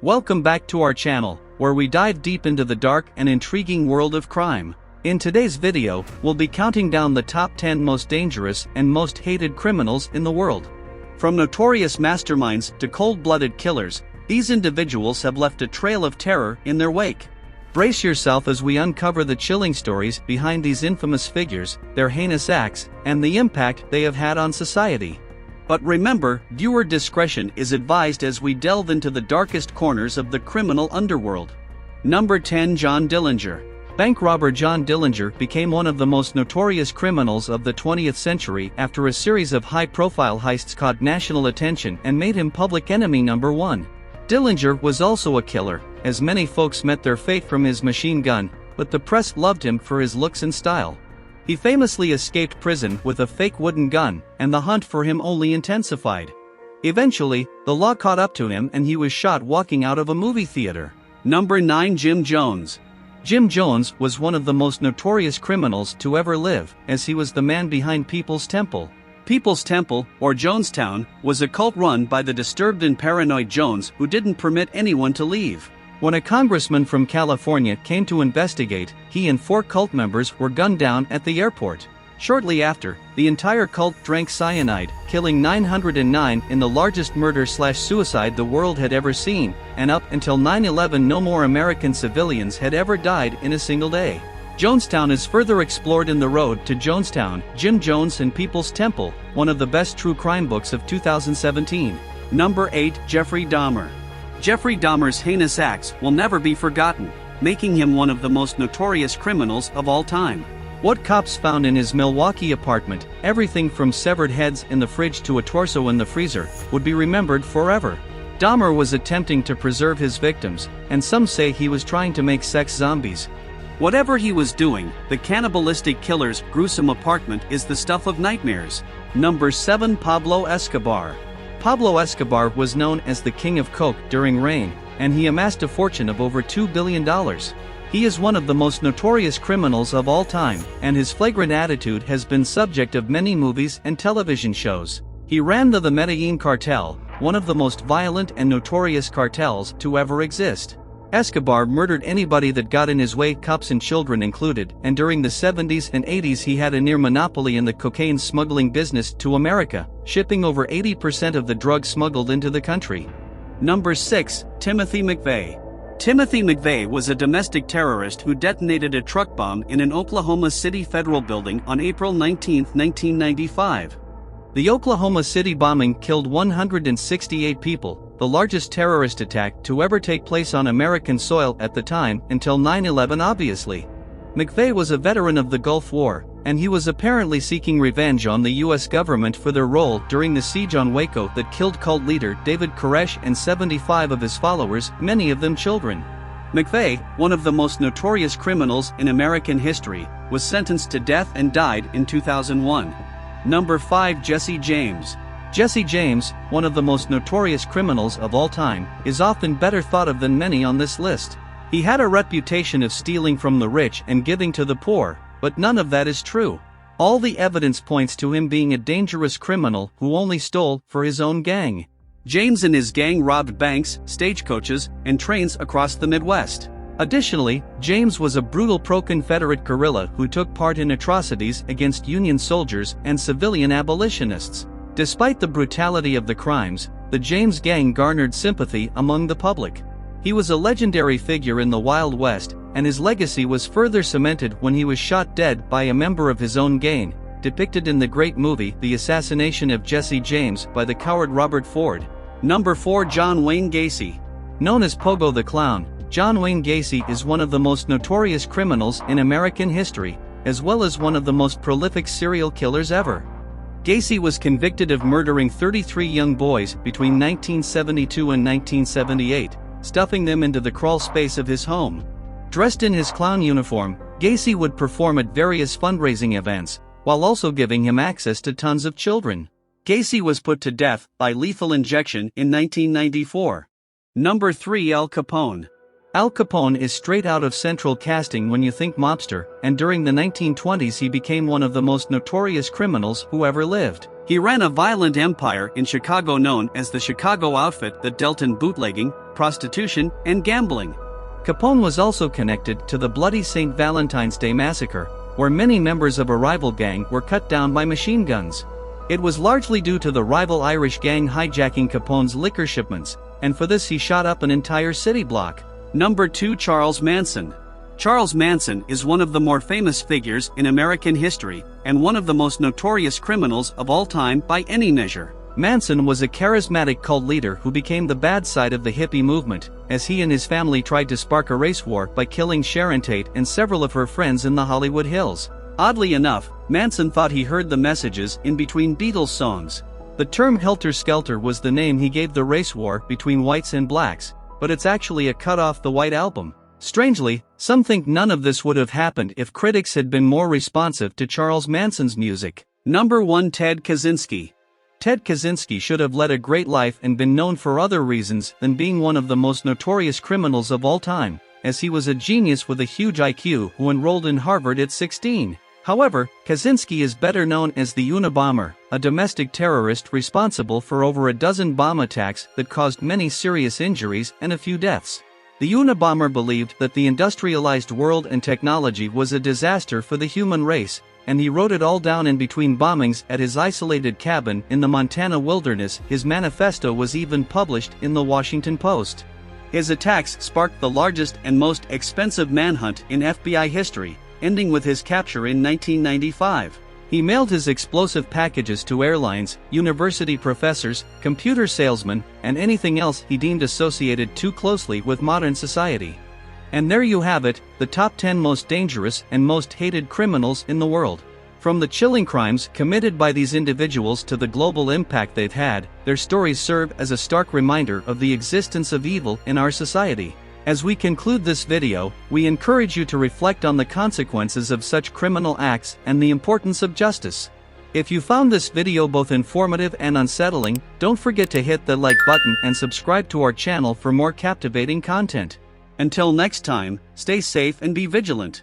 Welcome back to our channel, where we dive deep into the dark and intriguing world of crime. In today's video, we'll be counting down the top 10 most dangerous and most hated criminals in the world. From notorious masterminds to cold-blooded killers, these individuals have left a trail of terror in their wake. Brace yourself as we uncover the chilling stories behind these infamous figures, their heinous acts, and the impact they have had on society. But remember, viewer discretion is advised as we delve into the darkest corners of the criminal underworld. Number 10. John Dillinger. Bank robber John Dillinger became one of the most notorious criminals of the 20th century after a series of high-profile heists caught national attention and made him public enemy number 1. Dillinger was also a killer, as many folks met their fate from his machine gun, but the press loved him for his looks and style. He famously escaped prison with a fake wooden gun, and the hunt for him only intensified. Eventually, the law caught up to him and he was shot walking out of a movie theater. Number 9. Jim Jones. Jim Jones was one of the most notorious criminals to ever live, as he was the man behind People's Temple. People's Temple, or Jonestown, was a cult run by the disturbed and paranoid Jones who didn't permit anyone to leave. When a congressman from California came to investigate, he and 4 cult members were gunned down at the airport. Shortly after, the entire cult drank cyanide, killing 909 in the largest murder/suicide the world had ever seen, and up until 9/11 no more American civilians had ever died in a single day. Jonestown is further explored in The Road to Jonestown, Jim Jones and People's Temple, one of the best true crime books of 2017. Number 8. Jeffrey Dahmer. Jeffrey Dahmer's heinous acts will never be forgotten, making him one of the most notorious criminals of all time. What cops found in his Milwaukee apartment, everything from severed heads in the fridge to a torso in the freezer, would be remembered forever. Dahmer was attempting to preserve his victims, and some say he was trying to make sex zombies. Whatever he was doing, the cannibalistic killer's gruesome apartment is the stuff of nightmares. Number 7. Pablo Escobar. Pablo Escobar was known as the King of Coke during reign, and he amassed a fortune of over $2 billion. He is one of the most notorious criminals of all time, and his flagrant attitude has been subject of many movies and television shows. He ran the Medellin cartel, one of the most violent and notorious cartels to ever exist. Escobar murdered anybody that got in his way, cops and children included, and during the 70s and 80s he had a near monopoly in the cocaine smuggling business to America, shipping over 80% of the drugs smuggled into the country. Number 6. Timothy McVeigh. Timothy McVeigh was a domestic terrorist who detonated a truck bomb in an Oklahoma City federal building on April 19, 1995. The Oklahoma City bombing killed 168 people, the largest terrorist attack to ever take place on American soil at the time, until 9/11 obviously. McVeigh was a veteran of the Gulf War, and he was apparently seeking revenge on the US government for their role during the siege on Waco that killed cult leader David Koresh and 75 of his followers, many of them children. McVeigh, one of the most notorious criminals in American history, was sentenced to death and died in 2001. Number 5. Jesse James. Jesse James, one of the most notorious criminals of all time, is often better thought of than many on this list. He had a reputation of stealing from the rich and giving to the poor, but none of that is true. All the evidence points to him being a dangerous criminal who only stole for his own gang. James and his gang robbed banks, stagecoaches, and trains across the Midwest. Additionally, James was a brutal pro-Confederate guerrilla who took part in atrocities against Union soldiers and civilian abolitionists. Despite the brutality of the crimes, the James gang garnered sympathy among the public. He was a legendary figure in the Wild West, and his legacy was further cemented when he was shot dead by a member of his own gang, depicted in the great movie The Assassination of Jesse James by the coward Robert Ford. Number 4. John Wayne Gacy. Known as Pogo the Clown, John Wayne Gacy is one of the most notorious criminals in American history, as well as one of the most prolific serial killers ever. Gacy was convicted of murdering 33 young boys between 1972 and 1978, stuffing them into the crawl space of his home. Dressed in his clown uniform, Gacy would perform at various fundraising events, while also giving him access to tons of children. Gacy was put to death by lethal injection in 1994. Number 3. Al Capone. Al Capone is straight out of central casting when you think mobster, and during the 1920s he became one of the most notorious criminals who ever lived. He ran a violent empire in Chicago known as the Chicago Outfit that dealt in bootlegging, prostitution, and gambling. Capone was also connected to the bloody St. Valentine's Day Massacre, where many members of a rival gang were cut down by machine guns. It was largely due to the rival Irish gang hijacking Capone's liquor shipments, and for this he shot up an entire city block. Number 2. Charles Manson. Charles Manson is one of the more famous figures in American history, and one of the most notorious criminals of all time by any measure. Manson was a charismatic cult leader who became the bad side of the hippie movement, as he and his family tried to spark a race war by killing Sharon Tate and several of her friends in the Hollywood Hills. Oddly enough, Manson thought he heard the messages in between Beatles songs. The term Helter Skelter was the name he gave the race war between whites and blacks, but it's actually a cut off the White Album. Strangely, some think none of this would have happened if critics had been more responsive to Charles Manson's music. Number 1. Ted Kaczynski. Ted Kaczynski should have led a great life and been known for other reasons than being one of the most notorious criminals of all time, as he was a genius with a huge IQ who enrolled in Harvard at 16. However, Kaczynski is better known as the Unabomber, a domestic terrorist responsible for over a dozen bomb attacks that caused many serious injuries and a few deaths. The Unabomber believed that the industrialized world and technology was a disaster for the human race, and he wrote it all down in between bombings at his isolated cabin in the Montana wilderness. His manifesto was even published in the Washington Post. His attacks sparked the largest and most expensive manhunt in FBI history, ending with his capture in 1995. He mailed his explosive packages to airlines, university professors, computer salesmen, and anything else he deemed associated too closely with modern society. And there you have it, the top 10 most dangerous and most hated criminals in the world. From the chilling crimes committed by these individuals to the global impact they've had, their stories serve as a stark reminder of the existence of evil in our society. As we conclude this video, we encourage you to reflect on the consequences of such criminal acts and the importance of justice. If you found this video both informative and unsettling, don't forget to hit the like button and subscribe to our channel for more captivating content. Until next time, stay safe and be vigilant.